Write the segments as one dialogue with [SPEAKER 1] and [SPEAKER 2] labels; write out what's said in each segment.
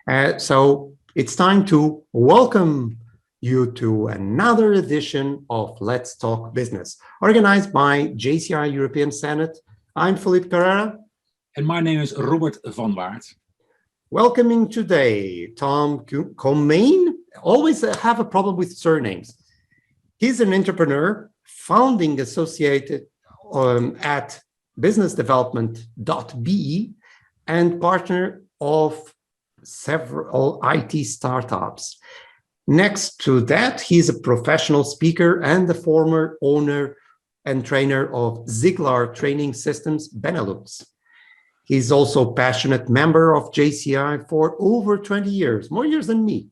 [SPEAKER 1] So it's time to welcome you to another edition of Let's Talk Business, organized by JCI European Senate. I'm Filipe Carrera.
[SPEAKER 2] And my name is Robbert van Waart.
[SPEAKER 1] Welcoming today, Tom Commeine. Always have a problem with surnames. He's an entrepreneur, founding associated at businessdevelopment.be and partner of several IT startups. Next to that, he's a professional speaker and the former owner and trainer of Ziglar Training Systems Benelux. He's also a passionate member of JCI for over 20 years, more years than me,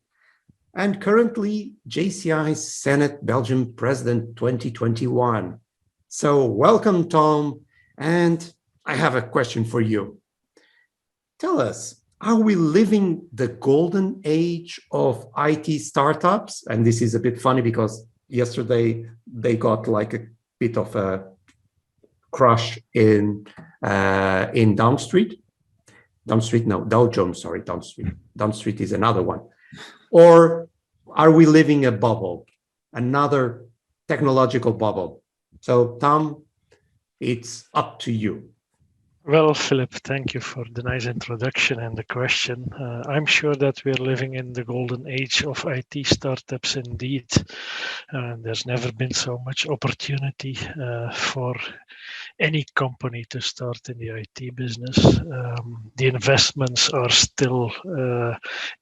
[SPEAKER 1] and currently JCI Senate Belgium President 2021. So welcome, Tom, and I have a question for you. Tell us, are we living the golden age of IT startups? And this is a bit funny because yesterday they got like a bit of a crush in Down Street. Down Street is another one. Or are we living a bubble, another technological bubble? So Tom, it's up to you.
[SPEAKER 3] Well, Philip, thank you for the nice introduction and the question. I'm sure that we're living in the golden age of IT startups indeed. There's never been so much opportunity for any company to start in the IT business. The investments are still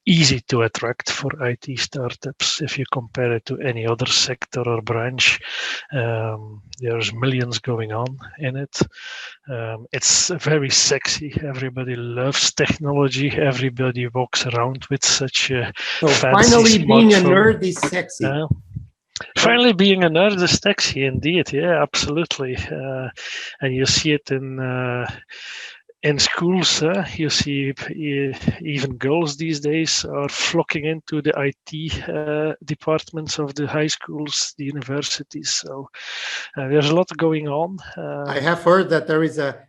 [SPEAKER 3] easy to attract for IT startups. If you compare it to any other sector or branch, there's millions going on in it. It's very sexy. Everybody loves technology. Everybody walks around with such a fancy
[SPEAKER 1] finally being a
[SPEAKER 3] smartphone.
[SPEAKER 1] nerd is sexy.
[SPEAKER 3] Finally, being a nerd is sexy indeed. Yeah, absolutely. And you see it in schools. You see even girls these days are flocking into the IT departments of the high schools, the universities. So there's a lot going on.
[SPEAKER 1] I have heard that there is a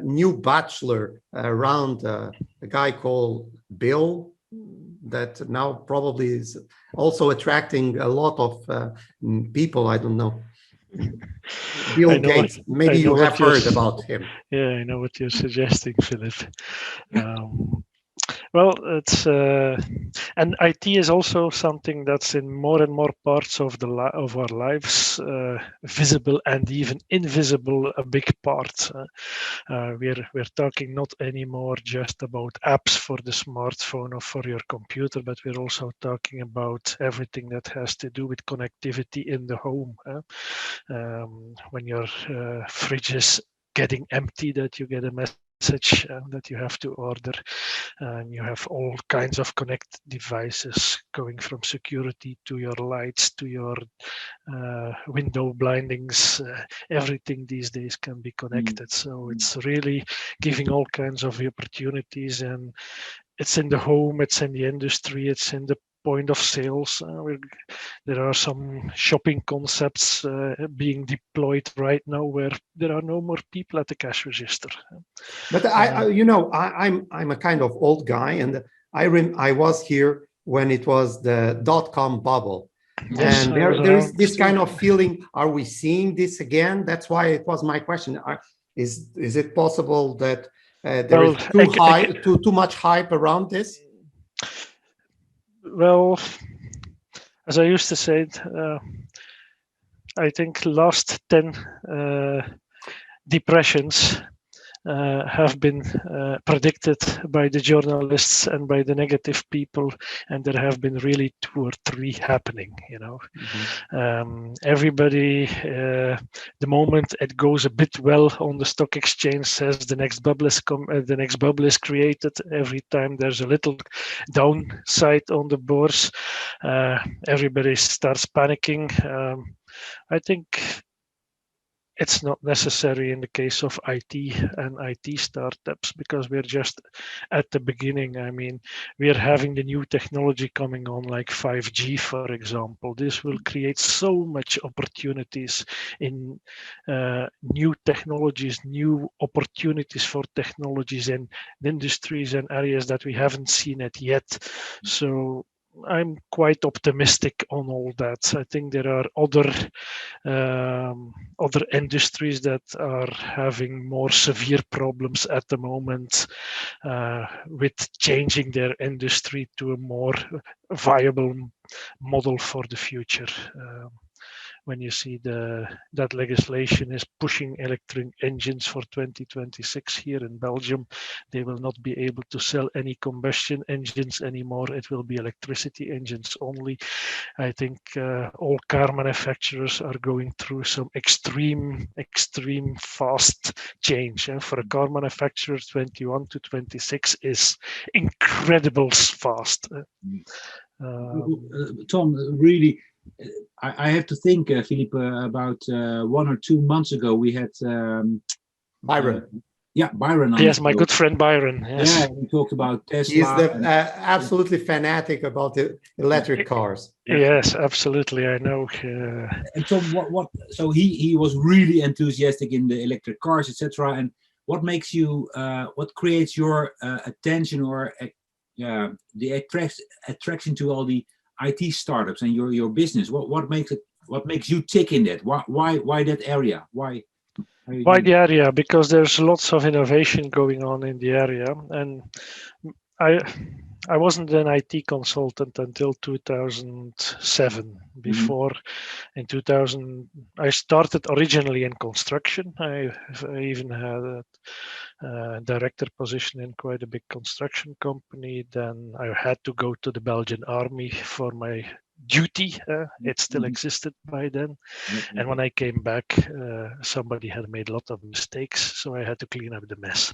[SPEAKER 1] new bachelor around a guy called Bill that now probably is also attracting a lot of people. I don't know. Bill Gates. Maybe you have heard about him.
[SPEAKER 3] Yeah, I know what you're suggesting, Philip. Well, it's and IT is also something that's in more and more parts of of our lives, visible and even invisible, a big part. We're talking not anymore just about apps for the smartphone or for your computer, but we're also talking about everything that has to do with connectivity in the home. When your fridge is getting empty, that you get a message that you have to order, and you have all kinds of connected devices going from security to your lights to your window blindings. Everything these days can be connected, so it's really giving all kinds of opportunities, and it's in the home, it's in the industry, it's in the point of sales. There are some shopping concepts being deployed right now where there are no more people at the cash register.
[SPEAKER 1] But I'm a kind of old guy, and I was here when it was the dotcom bubble. Yes, and there is this kind of feeling. Are we seeing this again? That's why it was my question. Is it possible that there is too much hype around this?
[SPEAKER 3] Well, as I used to say, I think last 10 depressions have been predicted by the journalists and by the negative people, and there have been really 2 or 3 happening. Everybody, the moment it goes a bit well on the stock exchange, says the next bubble is created. Every time there's a little downside on the bourse, everybody starts panicking. I think it's not necessary in the case of IT and IT startups, because we're just at the beginning. I mean, we're having the new technology coming on, like 5G, for example. This will create so much opportunities in new technologies, new opportunities for technologies in industries and areas that we haven't seen it yet. So I'm quite optimistic on all that. I think there are other industries that are having more severe problems at the moment with changing their industry to a more viable model for the future. When you see that legislation is pushing electric engines for 2026 here in Belgium, they will not be able to sell any combustion engines anymore. It will be electricity engines only. I think all car manufacturers are going through some extreme fast change. For a car manufacturer, 21 to 26 is incredible fast.
[SPEAKER 2] Tom, really, I have to think, Filipe, about 1 or 2 months ago, we had
[SPEAKER 1] Byron.
[SPEAKER 2] Byron.
[SPEAKER 3] Yes, my good friend Byron. Yes.
[SPEAKER 2] Yeah, we talked about Tesla.
[SPEAKER 1] He's absolutely fanatic about the electric cars.
[SPEAKER 3] Yes, absolutely. I know.
[SPEAKER 2] And Tom, so he was really enthusiastic in the electric cars, etc. And what makes you, what creates your attention or the attraction to all the IT startups and your business? What makes you tick in that? Why that area? Why
[SPEAKER 3] the area? Because there's lots of innovation going on in the area, and I wasn't an IT consultant until 2007. Before, in 2000, I started originally in construction. I even had a director position in quite a big construction company. Then I had to go to the Belgian army for my duty. It still existed by then. And when I came back, somebody had made a lot of mistakes, so I had to clean up the mess.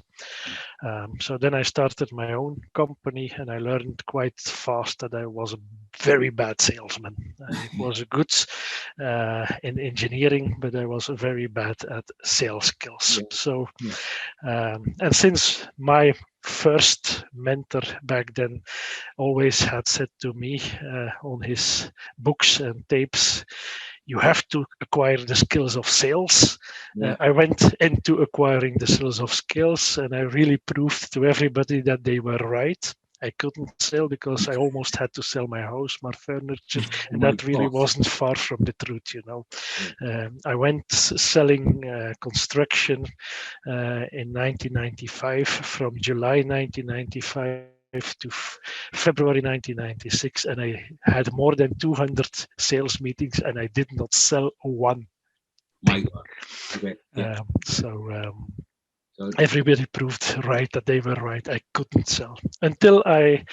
[SPEAKER 3] So then I started my own company, and I learned quite fast that I was a very bad salesman. I was good in engineering, but I was very bad at sales skills. So, and since my first mentor back then always had said to me on his books and tapes, you have to acquire the skills of sales. I went into acquiring the skills of skills, and I really proved to everybody that they were right. I couldn't sell because I almost had to sell my house, my furniture, and that really wasn't far from the truth, you know. I went selling construction in 1995, from July 1995 to February 1996, and I had more than 200 sales meetings, and I did not sell one thing.
[SPEAKER 2] Okay.
[SPEAKER 3] So everybody proved right that they were right. I couldn't sell until I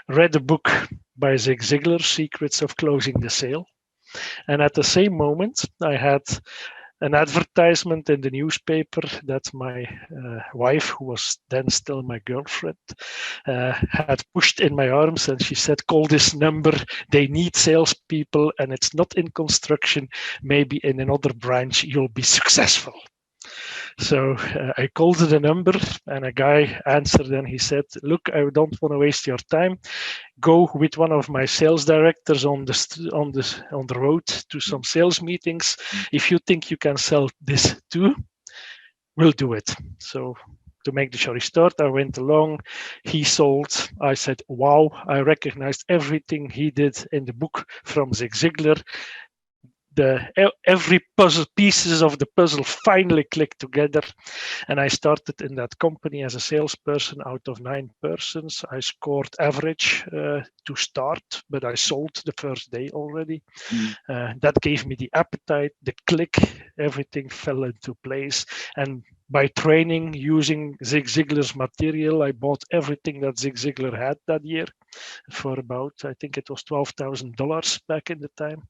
[SPEAKER 3] read a book by Zig Ziglar, Secrets of Closing the Sale. And at the same moment, I had an advertisement in the newspaper that my wife, who was then still my girlfriend, had pushed in my arms, and she said, call this number, they need salespeople, and it's not in construction, maybe in another branch you'll be successful. So I called the number, and a guy answered, and he said, look, I don't want to waste your time. Go with one of my sales directors on the road to some sales meetings. If you think you can sell this too, we'll do it. So to make the story short, I went along, he sold. I said, wow, I recognized everything he did in the book from Zig Ziglar. Every pieces of the puzzle finally clicked together, and I started in that company as a salesperson. Out of 9 persons, I scored average to start, but I sold the first day already. That gave me the appetite, the click, everything fell into place. And by training using Zig Ziglar's material, I bought everything that Zig Ziglar had that year for about, I think it was $12,000 back in the time.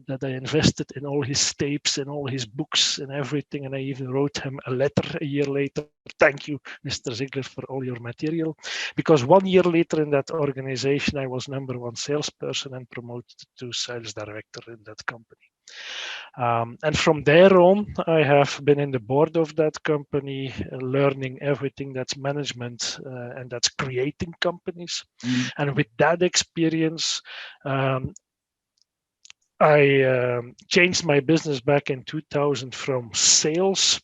[SPEAKER 3] That I invested in all his tapes and all his books and everything. And I even wrote him a letter a year later. Thank you, Mr. Ziglar, for all your material. Because 1 year later in that organization, I was #1 salesperson and promoted to sales director in that company. And from there on, I have been in the board of that company, learning everything that's management and that's creating companies. And with that experience, I changed my business back in 2000 from sales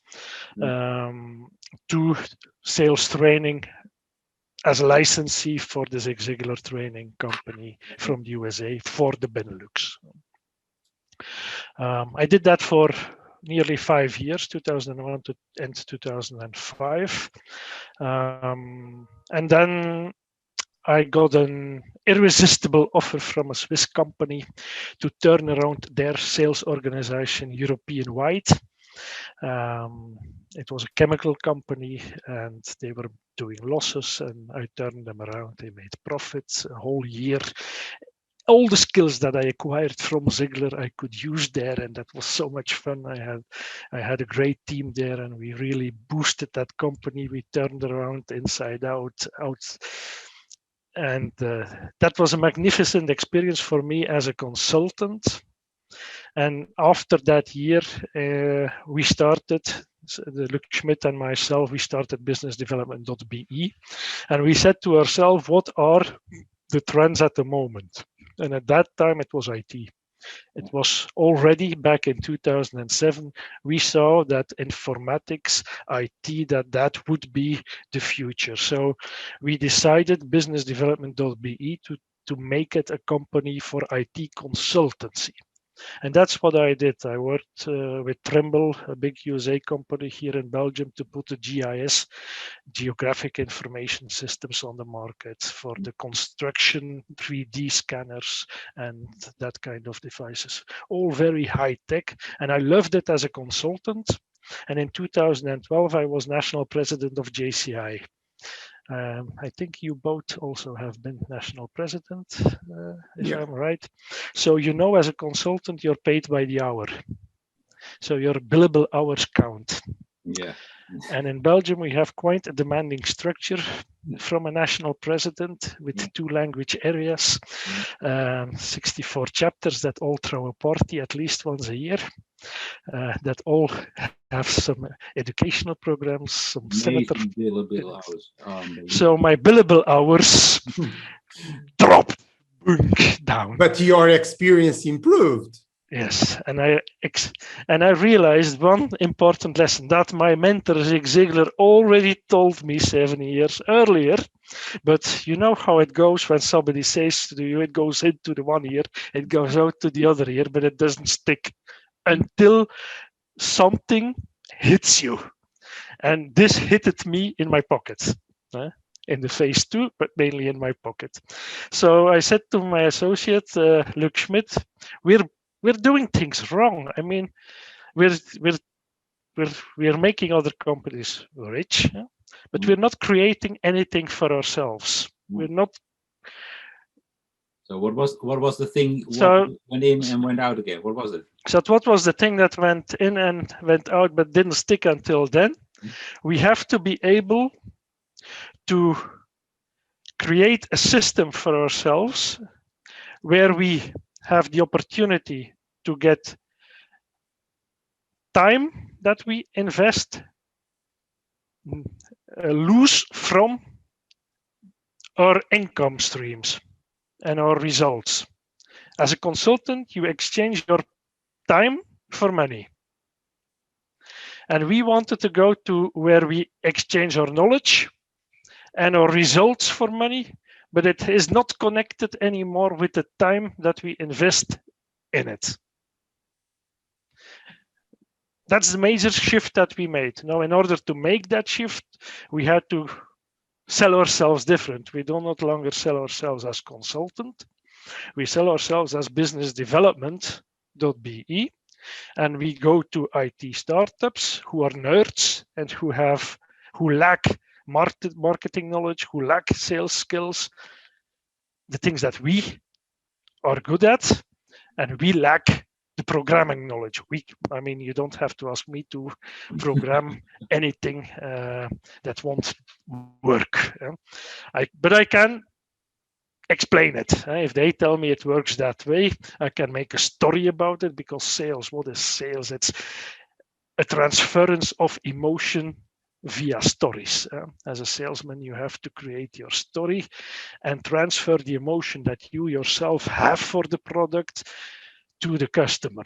[SPEAKER 3] to sales training as a licensee for the Ziglar Training Company from the USA for the Benelux. I did that for nearly 5 years, 2001 to end 2005. And then I got an irresistible offer from a Swiss company to turn around their sales organization European-wide. It was a chemical company and they were doing losses, and I turned them around. They made profits a whole year. All the skills that I acquired from Ziglar, I could use there, and that was so much fun. I had a great team there, and we really boosted that company. We turned around inside out, and that was a magnificent experience for me as a consultant. And after that year, we started, Luc Schmidt and myself, we started businessdevelopment.be, and we said to ourselves, what are the trends at the moment? And at that time, it was IT. It was already back in 2007, we saw that informatics, IT, that would be the future. So we decided businessdevelopment.be to make it a company for IT consultancy. And that's what I did. I worked with Trimble, a big USA company here in Belgium, to put the GIS, Geographic Information Systems, on the market for the construction, 3D scanners, and that kind of devices. All very high tech. And I loved it as a consultant. And in 2012, I was national president of JCI. I think you both also have been national president, if I'm right. So, you know, as a consultant, you're paid by the hour. So your billable hours count.
[SPEAKER 2] Yeah.
[SPEAKER 3] And in Belgium, we have quite a demanding structure from a national president with 2 language areas, 64 chapters that all throw a party at least once a year, that all have some educational programs, some senator.
[SPEAKER 2] Billable hours.
[SPEAKER 3] So my billable hours dropped down.
[SPEAKER 1] But your experience improved.
[SPEAKER 3] Yes, and I realized one important lesson that my mentor Zig Ziglar already told me 7 years earlier. But you know how it goes when somebody says to you, it goes into the one ear, it goes out to the other ear, but it doesn't stick until something hits you. And this hit me in my pocket. In the face too, but mainly in my pocket. So I said to my associate, Luc Schmidt, we're doing things wrong. I mean, we're making other companies rich, but we're not creating anything for ourselves. We're not.
[SPEAKER 2] So what was the thing? Went in and went out again? What was it?
[SPEAKER 3] So what was the thing that went in and went out, but didn't stick until then? We have to be able to create a system for ourselves where we have the opportunity to get time that we invest loose from our income streams and our results. As a consultant, you exchange your time for money. And we wanted to go to where we exchange our knowledge and our results for money, but it is not connected anymore with the time that we invest in it. That's the major shift that we made. Now, in order to make that shift, we had to sell ourselves different. We do not longer sell ourselves as consultant. We sell ourselves as business development.be, and we go to IT startups who are nerds and who lack marketing knowledge, who lack sales skills, the things that we are good at, and we lack the programming knowledge. I mean, you don't have to ask me to program anything that won't work. But I can explain it. If they tell me it works that way, I can make a story about it, because sales, what is sales? It's a transference of emotion via stories. As a salesman, you have to create your story and transfer the emotion that you yourself have for the product to the customer.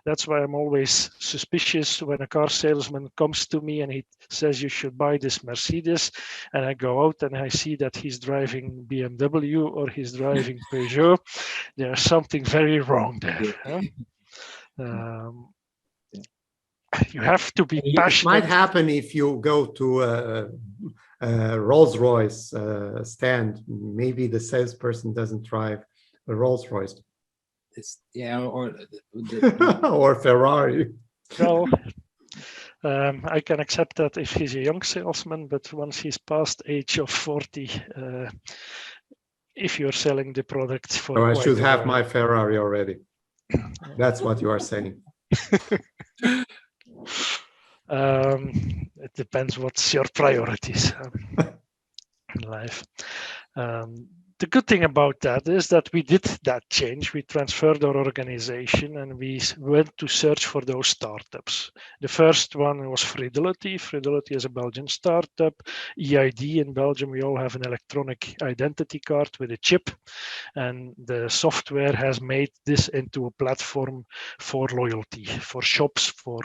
[SPEAKER 3] That's why I'm always suspicious when a car salesman comes to me and he says you should buy this Mercedes, and I go out and I see that he's driving BMW or he's driving Peugeot. There's something very wrong there. You have to be passionate.
[SPEAKER 1] It might happen if you go to a Rolls-Royce stand. Maybe the salesperson doesn't drive a Rolls-Royce.
[SPEAKER 2] Or
[SPEAKER 1] or Ferrari.
[SPEAKER 3] Well, I can accept that if he's a young salesman, but once he's past age of 40, if you're selling the product for...
[SPEAKER 1] So I should have my Ferrari already. That's what you are saying.
[SPEAKER 3] It depends what's your priorities in life. The good thing about that is that we did that change. We transferred our organization and we went to search for those startups. The first one was Fidelity. Fidelity is a Belgian startup. EID in Belgium, we all have an electronic identity card with a chip. And the software has made this into a platform for loyalty, for shops, for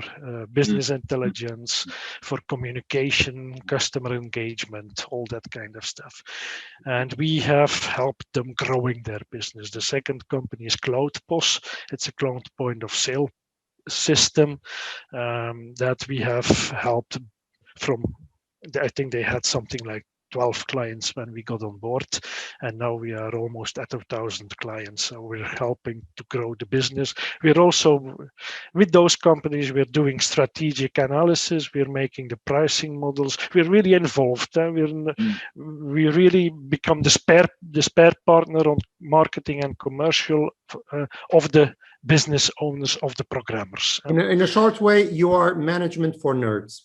[SPEAKER 3] business intelligence, for communication, customer engagement, all that kind of stuff. And we have helped them growing their business. The second company is CloudPOS. It's a cloud point of sale system that we have helped from, I think they had something like 12 clients when we got on board, and now we are almost at 1,000 clients. So we're helping to grow the business. We're also, with those companies, we're doing strategic analysis. We're making the pricing models. We're really involved. We really become the spare partner on marketing and commercial of the business owners, of the programmers.
[SPEAKER 1] In a short way, you are management for nerds.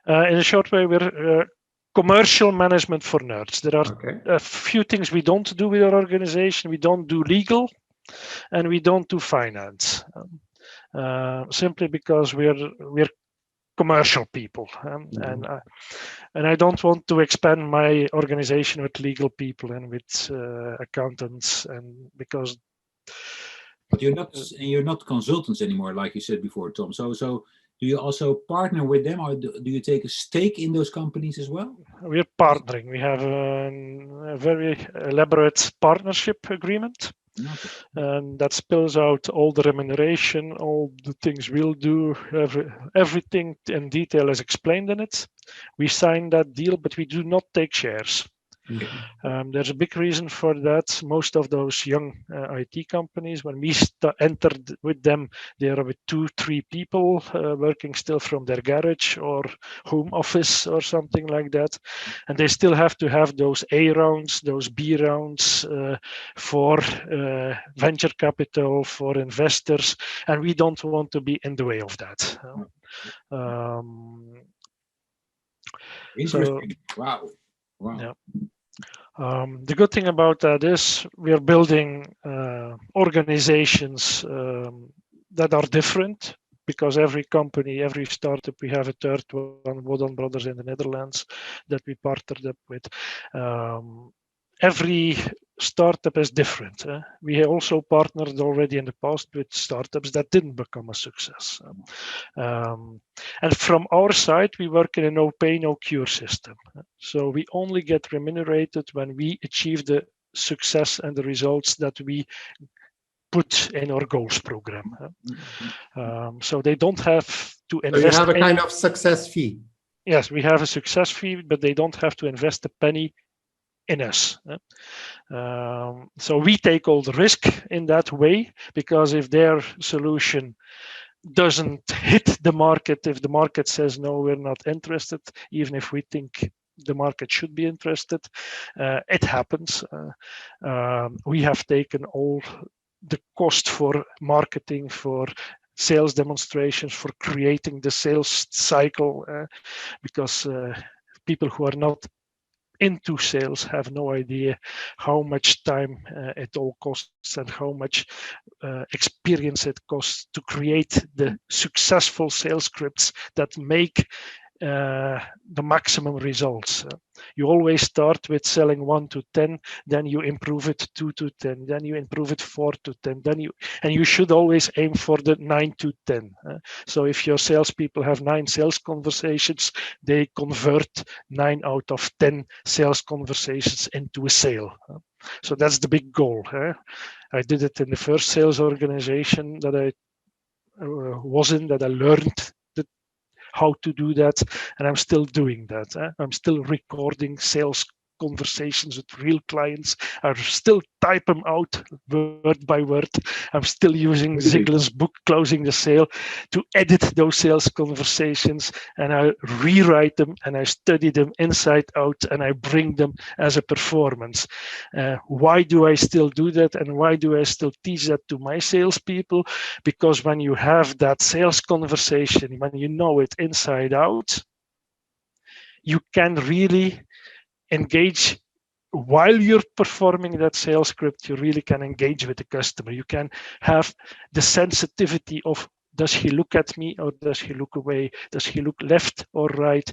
[SPEAKER 3] In a short way, we're commercial management for nerds. There are a few things we don't do with our organization. We don't do legal, and we don't do finance, simply because we're commercial people, and I don't want to expand my organization with legal people and with accountants, and because.
[SPEAKER 2] But you're not consultants anymore, like you said before, Tom. So. Do you also partner with them, or do you take a stake in those companies as well?
[SPEAKER 3] We're partnering. We have a very elaborate partnership agreement, and that spells out all the remuneration, all the things we'll do, everything in detail is explained in it. We sign that deal, but we do not take shares. There's a big reason for that. Most of those young IT companies, when we entered with them, they are with 2-3 people working still from their garage or home office or something like that. And they still have to have those A rounds, those B rounds for venture capital, for investors. And we don't want to be in the way of that.
[SPEAKER 2] Interesting. Wow.
[SPEAKER 3] Yeah. The good thing about that is we are building organizations that are different, because every company, every startup, we have a third one, Wodan Brothers in the Netherlands, that we partnered up with. Every startup is different. We also partnered already in the past with startups that didn't become a success. And from our side, we work in a no pay, no cure system. So we only get remunerated when we achieve the success and the results that we put in our goals program. So they don't have to invest.
[SPEAKER 1] So you have a kind of success fee.
[SPEAKER 3] Yes, we have a success fee, but they don't have to invest a penny in us. So we take all the risk in that way, because if their solution doesn't hit the market, if the market says no, we're not interested, even if we think the market should be interested, it happens. We have taken all the cost for marketing, for sales demonstrations, for creating the sales cycle, because people who are not into sales have no idea how much time it all costs and how much experience it costs to create the successful sales scripts that make the maximum results. You always start with selling 1 to 10, then you improve it 2 to 10, then you improve it 4 to 10, and you should always aim for the 9 to 10. So if your salespeople have 9 sales conversations, they convert 9 out of 10 sales conversations into a sale. So that's the big goal. I did it in the first sales organization that I was in, that I learned how to do that, and I'm still doing that. I'm still recording sales conversations with real clients. I still type them out word by word. I'm still using Ziglar's book, Closing the Sale, to edit those sales conversations, and I rewrite them and I study them inside out and I bring them as a performance. Why do I still do that, and why do I still teach that to my salespeople? Because when you have that sales conversation, when you know it inside out, you can really engage while you're performing that sales script. You really can engage with the customer. You can have the sensitivity of, does he look at me or does he look away? Does he look left or right?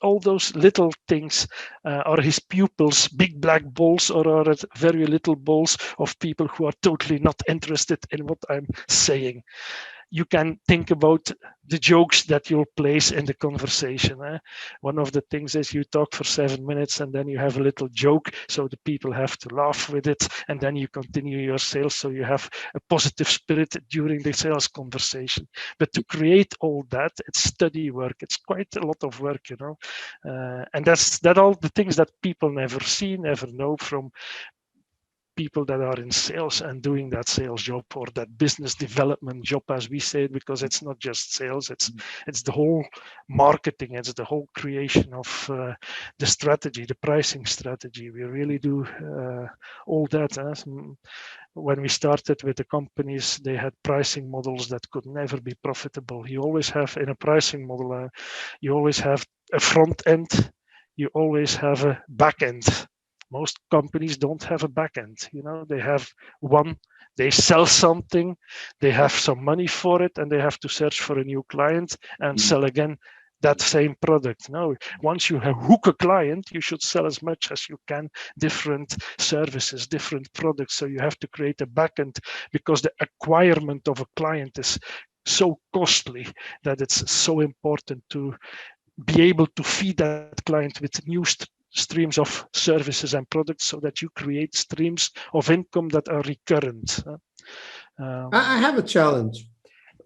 [SPEAKER 3] All those little things. Are his pupils big black balls, or are it very little balls of people who are totally not interested in what I'm saying? You can think about the jokes that you'll place in the conversation. One of the things is you talk for 7 minutes and then you have a little joke, so the people have to laugh with it, and then you continue your sales, so you have a positive spirit during the sales conversation. But to create all that, it's study work. It's quite a lot of work, and that's all the things that people never see, never know from people that are in sales and doing that sales job, or that business development job, as we say it, because it's not just sales, it's the whole marketing, it's the whole creation of the strategy, the pricing strategy. We really do all that. When we started with the companies, they had pricing models that could never be profitable. You always have, in a pricing model, you always have a front end, you always have a back end. Most companies don't have a back end. They have one, they sell something, they have some money for it, and they have to search for a new client and sell again that same product. No, once you hook a client, you should sell as much as you can, different services, different products. So you have to create a back end, because the acquirement of a client is so costly that it's so important to be able to feed that client with new streams of services and products, so that you create streams of income that are recurrent.
[SPEAKER 1] I have a challenge.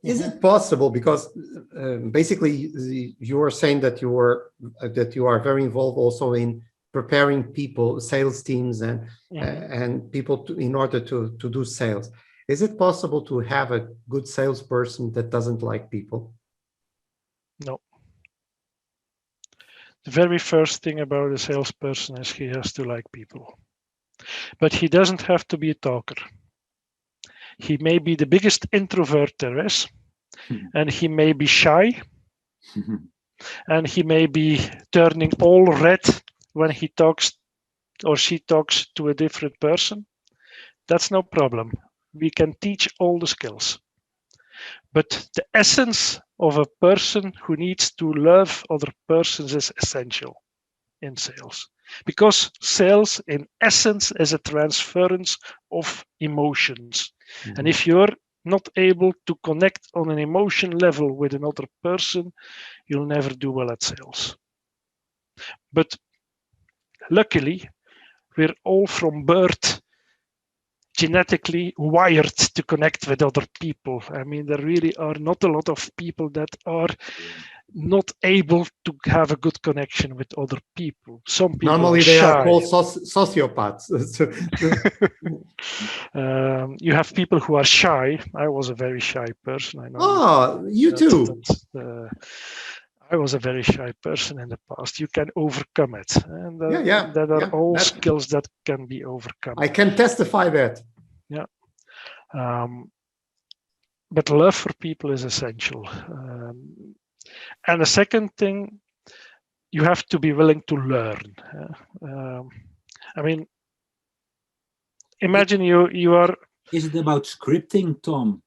[SPEAKER 1] Is it possible, because basically you are saying that you are very involved also in preparing people, sales teams, and people in order to do sales. Is it possible to have a good salesperson that doesn't like people?
[SPEAKER 3] No. The very first thing about a salesperson is he has to like people. But he doesn't have to be a talker. He may be the biggest introvert there is, and he may be shy, and he may be turning all red when he talks or she talks to a different person. That's no problem. We can teach all the skills. But the essence of a person who needs to love other persons is essential in sales. Because sales, in essence, is a transference of emotions. And if you're not able to connect on an emotion level with another person, you'll never do well at sales. But luckily, we're all from birth genetically wired to connect with other people. I mean, there really are not a lot of people that are not able to have a good connection with other people. Some people
[SPEAKER 1] normally they are called sociopaths.
[SPEAKER 3] You have people who are shy. I was a very shy person. I know.
[SPEAKER 1] Oh, you too.
[SPEAKER 3] I was a very shy person in the past. You can overcome it. And that are all skills that can be overcome.
[SPEAKER 1] I can testify that.
[SPEAKER 3] Yeah. But love for people is essential. And the second thing, you have to be willing to learn. I mean, imagine you are.
[SPEAKER 2] Is it about scripting, Tom?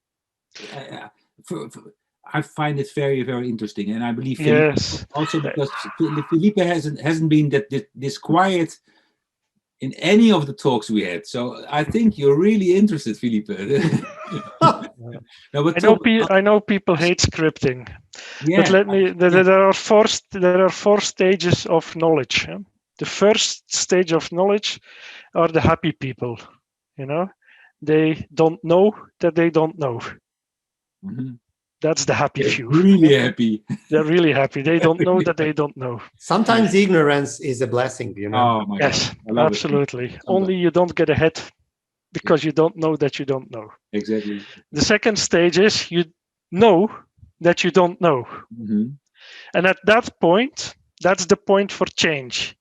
[SPEAKER 2] I find it very, very interesting, and I believe Filipe
[SPEAKER 3] Yes.
[SPEAKER 2] also, because Filipe hasn't been this quiet in any of the talks we had. So I think you're really interested, Filipe. No, but
[SPEAKER 3] I know people hate scripting,
[SPEAKER 2] yeah,
[SPEAKER 3] but let me. There are four stages of knowledge. The first stage of knowledge are the happy people. You know, they don't know that they don't know.
[SPEAKER 2] Mhm.
[SPEAKER 3] That's the happy
[SPEAKER 2] They're
[SPEAKER 3] few.
[SPEAKER 2] really happy.
[SPEAKER 3] They're really happy. They don't know that they don't know.
[SPEAKER 1] Sometimes ignorance is a blessing, you know.
[SPEAKER 2] Oh my
[SPEAKER 3] Yes,
[SPEAKER 2] God. I love
[SPEAKER 3] absolutely.
[SPEAKER 2] It.
[SPEAKER 3] Only you don't get ahead because you don't know that you don't know.
[SPEAKER 2] Exactly.
[SPEAKER 3] The second stage is you know that you don't know.
[SPEAKER 2] Mm-hmm.
[SPEAKER 3] And at that point, that's the point for change.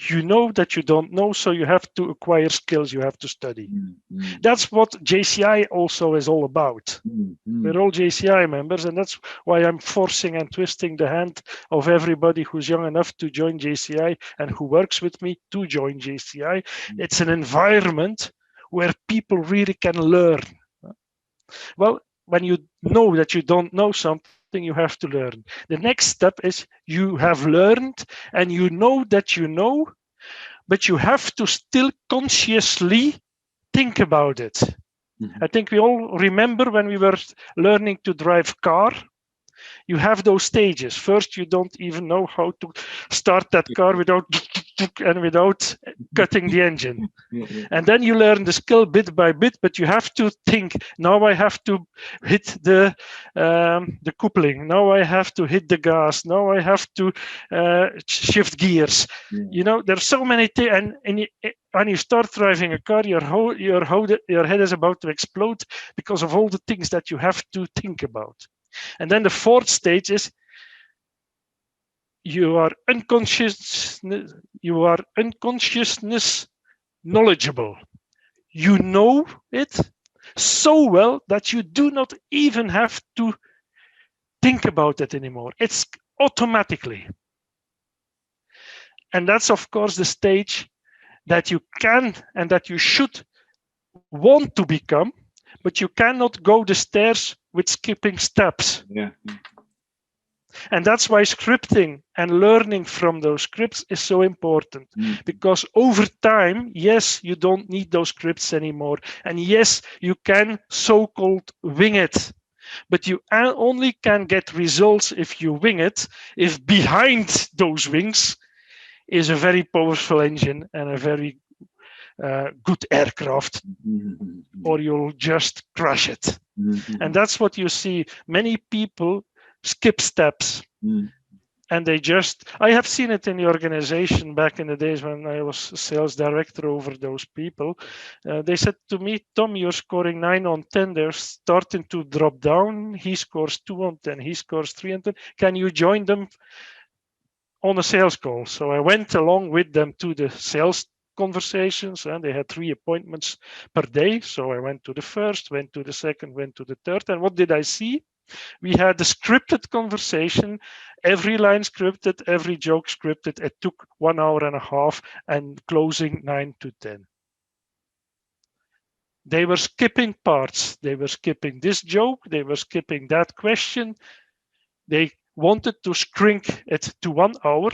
[SPEAKER 3] You know that you don't know, so you have to acquire skills, you have to study.
[SPEAKER 2] Mm-hmm.
[SPEAKER 3] That's what JCI also is all about.
[SPEAKER 2] Mm-hmm.
[SPEAKER 3] We're all JCI members, and that's why I'm forcing and twisting the hand of everybody who's young enough to join JCI and who works with me to join JCI. It's an environment where people really can learn. Well, when you know that you don't know something, you have to learn. The next step is you have learned and you know that you know, but you have to still consciously think about it.
[SPEAKER 2] Mm-hmm.
[SPEAKER 3] I think we all remember when we were learning to drive car, you have those stages. First, you don't even know how to start that car without cutting the engine. And then you learn the skill bit by bit, but you have to think, now I have to hit the coupling. Now I have to hit the gas. Now I have to shift gears. You know, there's so many things. And when you start driving a car, your head is about to explode because of all the things that you have to think about. And then the fourth stage is you are unconscious knowledgeable. You know it so well that you do not even have to think about it anymore. It's automatically. And that's, of course, the stage that you can and that you should want to become, but you cannot go the stairs with skipping steps.
[SPEAKER 2] Yeah.
[SPEAKER 3] And that's why scripting and learning from those scripts is so important. Because over time, yes, you don't need those scripts anymore. And yes, you can so-called wing it. But you only can get results if you wing it, if behind those wings is a very powerful engine and a very good aircraft, or you'll just crash it. And that's what you see. Many people skip steps. And I have seen it in the organization back in the days when I was sales director over those people. They said to me, Tom, you're scoring 9 on 10. They're starting to drop down. He scores 2 on 10. He scores 3 on 10. Can you join them on a sales call? So I went along with them to the sales conversations, and they had 3 appointments per day. So I went to the first, went to the second, went to the third. And what did I see? We had a scripted conversation, every line scripted, every joke scripted. It took 1 hour and a half and closing 9 to 10. They were skipping parts. They were skipping this joke. They were skipping that question. They wanted to shrink it to 1 hour,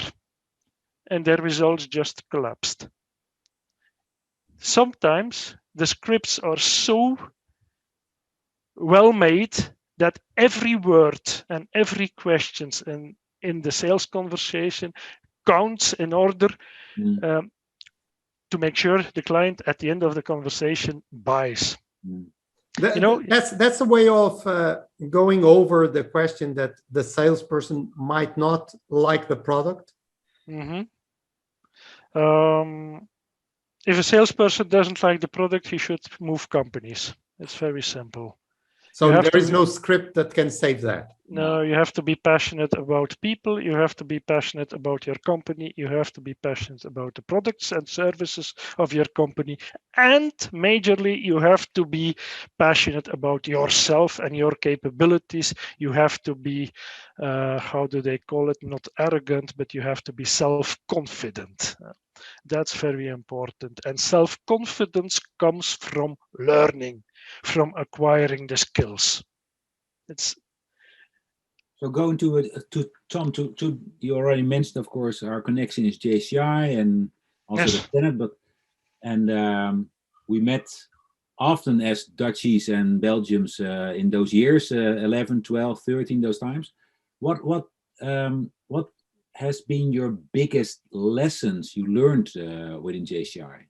[SPEAKER 3] and their results just collapsed. Sometimes the scripts are so well made that every word and every question in the sales conversation counts in order to make sure the client at the end of the conversation buys.
[SPEAKER 1] That's a way of going over the question that the salesperson might not like the product.
[SPEAKER 3] If a salesperson doesn't like the product, he should move companies. It's very simple.
[SPEAKER 1] So there is no script that can save that.
[SPEAKER 3] No, you have to be passionate about people. You have to be passionate about your company. You have to be passionate about the products and services of your company. And majorly, you have to be passionate about yourself and your capabilities. You have to be, how do they call it? Not arrogant, but you have to be self-confident. That's very important. And self-confidence comes from learning, from acquiring the skills.
[SPEAKER 2] So going to Tom, you already mentioned, of course, our connection is JCI and also the Senate, we met often as Dutchies and Belgians in those years, 11, 12, 13, those times. What has been your biggest lessons you learned within JCI?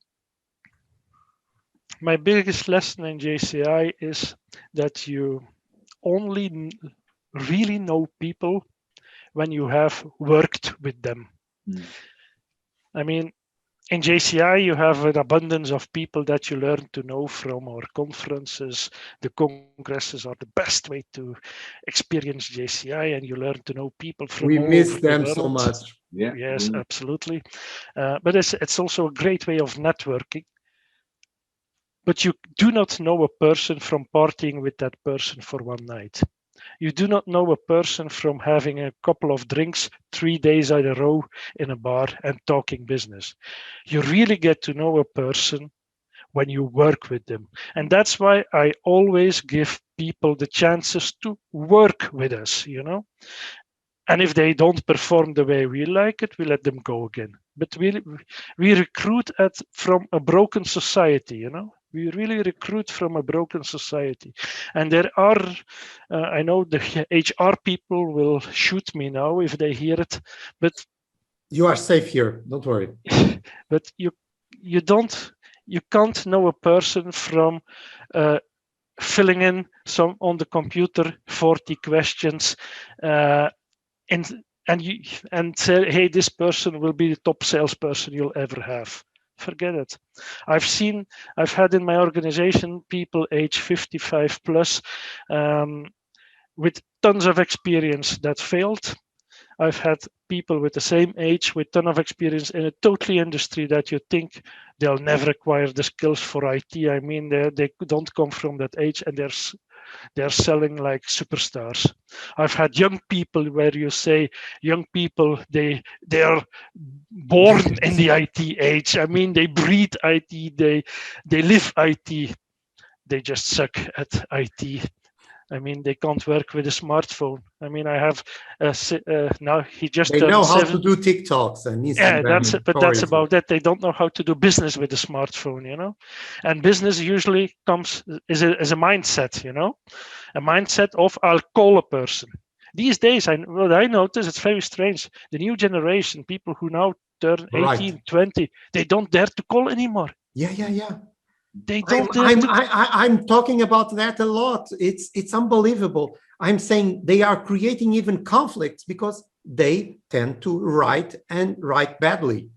[SPEAKER 3] My biggest lesson in JCI is that you only really know people when you have worked with them. I mean, in JCI, you have an abundance of people that you learn to know from our conferences. The congresses are the best way to experience JCI, and you learn to know people from
[SPEAKER 1] we
[SPEAKER 3] all
[SPEAKER 1] miss
[SPEAKER 3] over
[SPEAKER 1] them
[SPEAKER 3] the world.
[SPEAKER 1] so much.
[SPEAKER 2] Yeah.
[SPEAKER 3] Yes, absolutely. But it's also a great way of networking. But you do not know a person from partying with that person for one night. You do not know a person from having a couple of drinks 3 days in a row in a bar and talking business. You really get to know a person when you work with them. And that's why I always give people the chances to work with us, you know. And if they don't perform the way we like it, we let them go again. But we recruit from a broken society, you know. We really recruit from a broken society. And there are, I know the HR people will shoot me now if they hear it, but
[SPEAKER 1] you are safe here, don't worry.
[SPEAKER 3] But you can't know a person from filling in some on the computer 40 questions and say, hey, this person will be the top salesperson you'll ever have. Forget it. I've had in my organization people age 55 plus with tons of experience that failed. I've had people with the same age with ton of experience in a totally industry that you think they'll never acquire the skills for IT. I mean, they don't come from that age and they're selling like superstars. I've had young people where you say young people, they are born in the IT age. I mean, they breathe IT, they live IT. They just suck at IT. I mean, they can't work with a smartphone. I mean, I have now he just
[SPEAKER 1] they know how to do TikToks and Instagram.
[SPEAKER 3] Yeah, that's it. But that's about that. They don't know how to do business with a smartphone, you know. And business usually comes as a mindset, you know, a mindset of I'll call a person. These days, what I notice, it's very strange. The new generation, people who now turn 18, 20, they don't dare to call anymore.
[SPEAKER 1] Yeah.
[SPEAKER 3] They don't.
[SPEAKER 1] I'm talking about that a lot. It's unbelievable. I'm saying they are creating even conflicts because they tend to write badly.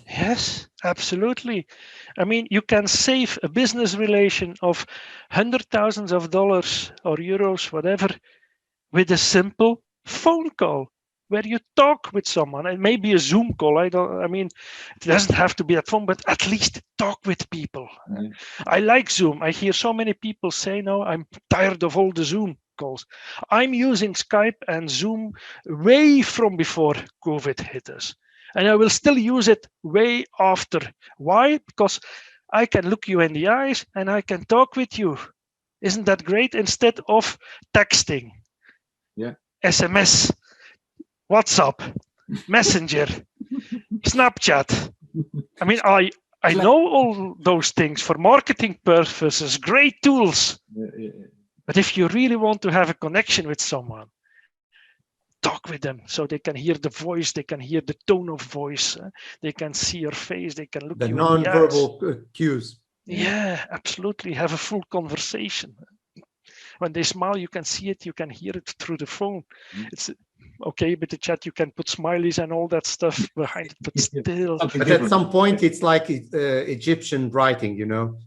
[SPEAKER 3] Yes, absolutely. I mean, you can save a business relation of $100,000s or euros, whatever, with a simple phone call where you talk with someone, and maybe a Zoom call. I mean, it doesn't have to be at phone, but at least talk with people. Mm. I like Zoom. I hear so many people say, no, I'm tired of all the Zoom calls. I'm using Skype and Zoom way from before COVID hit us. And I will still use it way after. Why? Because I can look you in the eyes and I can talk with you. Isn't that great? Instead of texting.
[SPEAKER 2] Yeah.
[SPEAKER 3] SMS, WhatsApp, Messenger, Snapchat. I mean, I know all those things for marketing purposes, great tools. Yeah. But if you really want to have a connection with someone, talk with them so they can hear the voice, they can hear the tone of voice, they can see your face, they can look you in the eyes. The
[SPEAKER 1] non-verbal cues.
[SPEAKER 3] Yeah, absolutely. Have a full conversation. When they smile, you can see it, you can hear it through the phone. It's okay, with the chat, you can put smileys and all that stuff behind it, but still.
[SPEAKER 1] But at some point, it's like Egyptian writing, you know.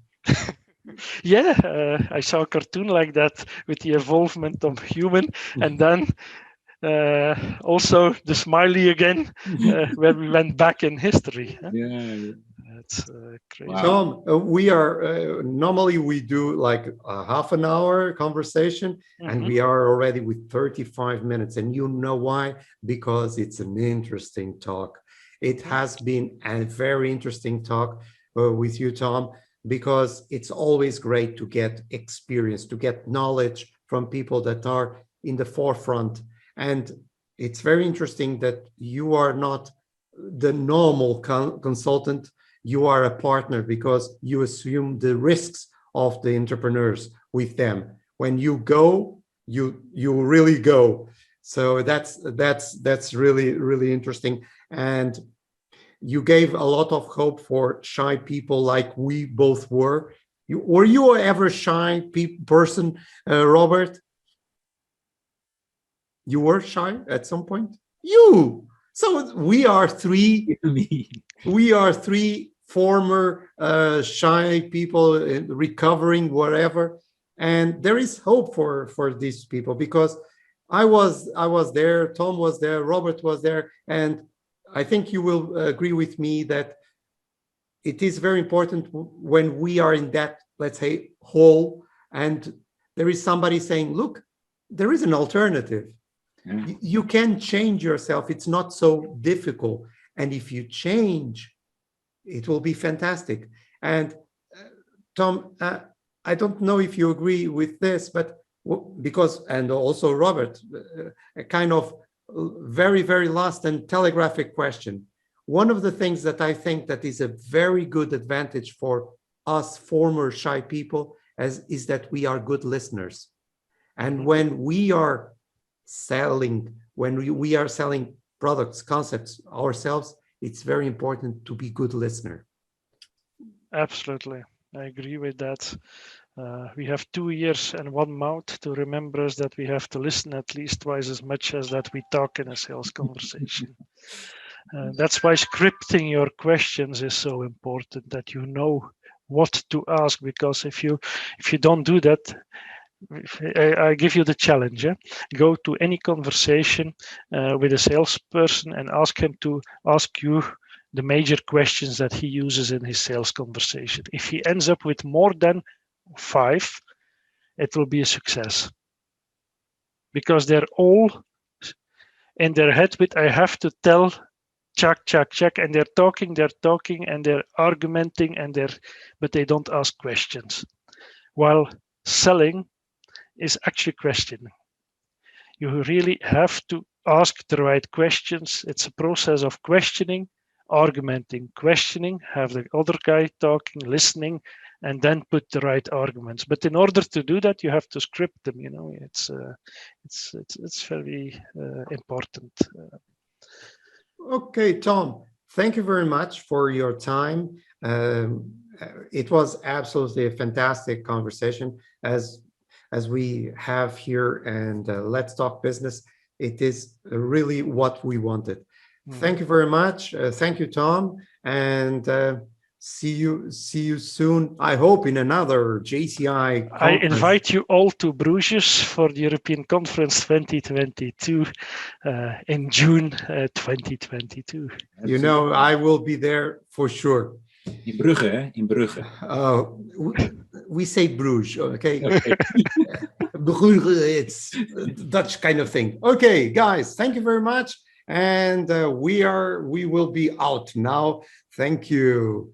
[SPEAKER 3] Yeah, I saw a cartoon like that with the involvement of human, and then also the smiley again, where we went back in history. Huh?
[SPEAKER 2] Yeah.
[SPEAKER 3] That's crazy.
[SPEAKER 2] Wow.
[SPEAKER 1] Tom, we are normally we do like a half an hour conversation, and we are already with 35 minutes. And you know why? Because it's an interesting talk. It has been a very interesting talk with you, Tom, because it's always great to get experience, to get knowledge from people that are in the forefront. And it's very interesting that you are not the normal consultant. You are a partner because you assume the risks of the entrepreneurs with them. When you go, you really go. So that's really interesting. And you gave a lot of hope for shy people like we both were. Were you ever a shy person, Robbert? You were shy at some point? You! So we are three former shy people recovering whatever, and there is hope for these people, because I was there, Tom was there, Robbert was there, and I think you will agree with me that it is very important when we are in that, let's say, hole, and there is somebody saying, look, there is an alternative. Yeah. You can change yourself. It's not so difficult. And if you change, it will be fantastic. And Tom, I don't know if you agree with this, but because, and also Robbert, a kind of very, very last and telegraphic question. One of the things that I think that is a very good advantage for us former shy people is that we are good listeners. And when we are selling, when we are selling products, concepts ourselves, it's very important to be good listener.
[SPEAKER 3] Absolutely, I agree with that. We have 2 ears and 1 mouth to remember us that we have to listen at least twice as much as that we talk in a sales conversation. That's why scripting your questions is so important, that you know what to ask, because if you don't do that, I give you the challenge. Go to any conversation with a salesperson and ask him to ask you the major questions that he uses in his sales conversation. If he ends up with more than 5, it will be a success, because they're all in their head with, I have to tell, check, and they're talking, and they're argumenting, but they don't ask questions. While selling is actually questioning. You really have to ask the right questions. It's a process of questioning, argumenting, questioning, have the other guy talking, listening, and then put the right arguments. But in order to do that, you have to script them. You know, it's very important.
[SPEAKER 1] Okay, Tom, thank you very much for your time. It was absolutely a fantastic conversation as we have here, and Let's Talk Business. It is really what we wanted. Thank you very much. Thank you, Tom, and see you soon. I hope in another JCI conference.
[SPEAKER 3] I invite you all to Bruges for the European Conference 2022 in June 2022.
[SPEAKER 1] You know, I will be there for sure.
[SPEAKER 2] In Brugge, hè? In Brugge.
[SPEAKER 1] We say Bruges, okay? Brugge, it's Dutch kind of thing. Okay, guys, thank you very much. And we will be out now. Thank you.